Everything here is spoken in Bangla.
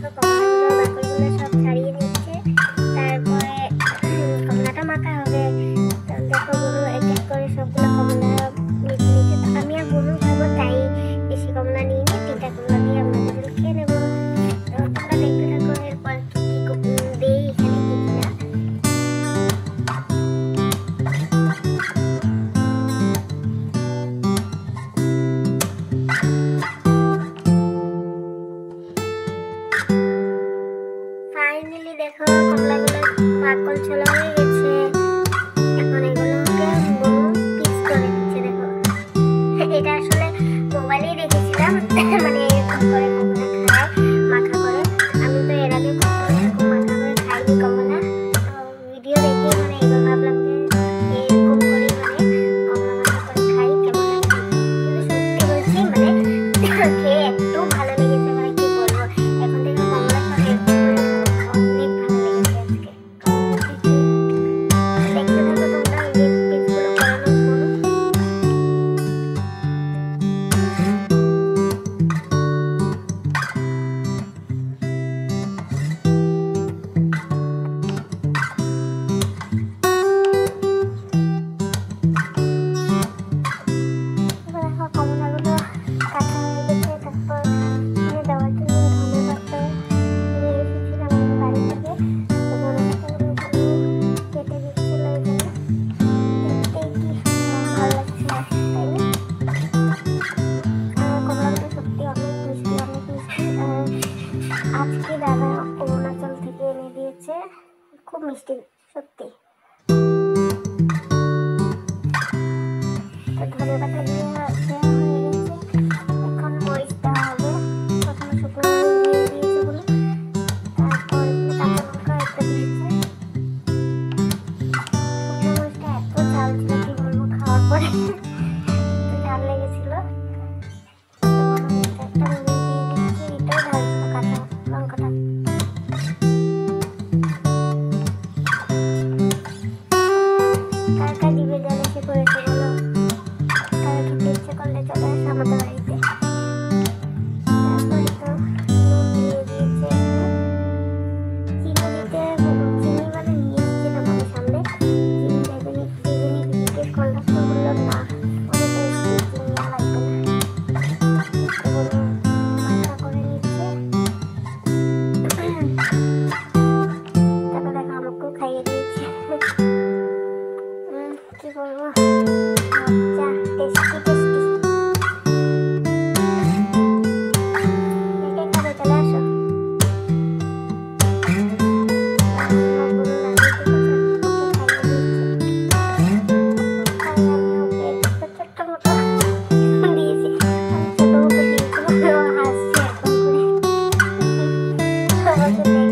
দেখো কমলাগুলোর বাকলগুলো সব ছাড়িয়ে নিচ্ছে, তারপরে কমলাটা মাখা হবে। তো দেখো বুনু এক এক করে সবগুলো কমলা নিতে নিচ্ছে। তো আমি আর বুনু খাবো, তাই বেশি কমলা নিয়ে নিয়ে 3টা কমলা দিয়ে আমরা দুজন খেয়ে নেবো। তো তোমরা দেখতে থাকো এরপর কি কি দেই এখানে কি কি না। ফাইনালি দেখো কমলাগুলো বাকল ছোলা হয়ে গেছে। এখন এগুলোকে বুনু পিস করে দিচ্ছে। দেখো এটা আসলে মোবাইলেই দেখেছিলাম, মানে এরকম করে কমলা খায় মাখা করে। আমি তো এর আগে কখনো এরকম মাখা করে খাইনি কমলা। তো ভিডিও দেখে মানে এবার ভাবলাম যে এরকম করে মানে কমলা মাখা করে খাই কেমন লাগে। কিন্তু সত্যি বলছি মানে খেয়ে একটু ভালো লেগেছে, মানে কি বলবো। এখন থেকে কমলা সব এরকম করে খাবো, অনেক ভালো লেগেছে আজকে কমলা খেতে। দেখতে থাকো তোমরা এই পিসগুলো করানো করো। দেখো কমলাগুলো কাটা হয়ে গেছে। তারপর এনে দেওয়ার জন্য ধনেপাতা নিয়ে এসেছিলাম আমি বাড়ি থেকে। তো ধনেপাতাগুলো কেটে দিচ্ছিল এখানে। দেখতেই কি ভালো লাগছে, তাই না? কমলাগুলো সত্যি অনেক মিষ্টি, অনেক মিষ্টি। আজকে দাদা অরুণাচল থেকে এনে দিয়েছে, খুব মিষ্টি সত্যি। তো ধনেপাতা দিয়ে দেওয়া হয়ে গেছে, এখন মরিচ দেওয়া হবে। প্রথমে শুকনো মরিচ দিয়ে দিয়েছে বলে, তারপর কাঁচা লঙ্কা একটা দিয়েছে। শুকনো মরিচটা এত ঝাল ছিল কি বলবো, খাওয়ার পরে তো ঝাল লেগেছিল। তো একটা মরিচ দিয়ে দিচ্ছি, এটাও ঝাল ছিল কাঁচা লঙ্কাটা। কার কার জিভে জল এসে পড়েছে বলো? কারো খেতে ইচ্ছে করলে চলে আসে আমাদের বাড়িতে। তারপরে তো নুন দিয়ে দিয়েছে। চিনি দিতে চিনি মানে নিয়ে এসেছিলাম আমি সামনে, চিনি দেবেন একটু দিয়ে জিজ্ঞেস করলাম, তো বললো না অনেক মিষ্টি, চিনি আর লাগবে না। তো বললো মাখা করে নিচ্ছে। তারপর দেখো আমাকেও খাইয়ে দিয়েছে। কি বলবো, মজা, টেস্টি টেস্টি। এটাই খাবে, চলে আসো। আমার বোন রান্না করেছে, ওকে খাইয়ে দিয়েছি। আর আমি ওকে একটা ছোট্ট মতো দিয়েছি। আমি ছোট মতো দিয়েছি বলে ও হাসছে এখন করে। আমাকে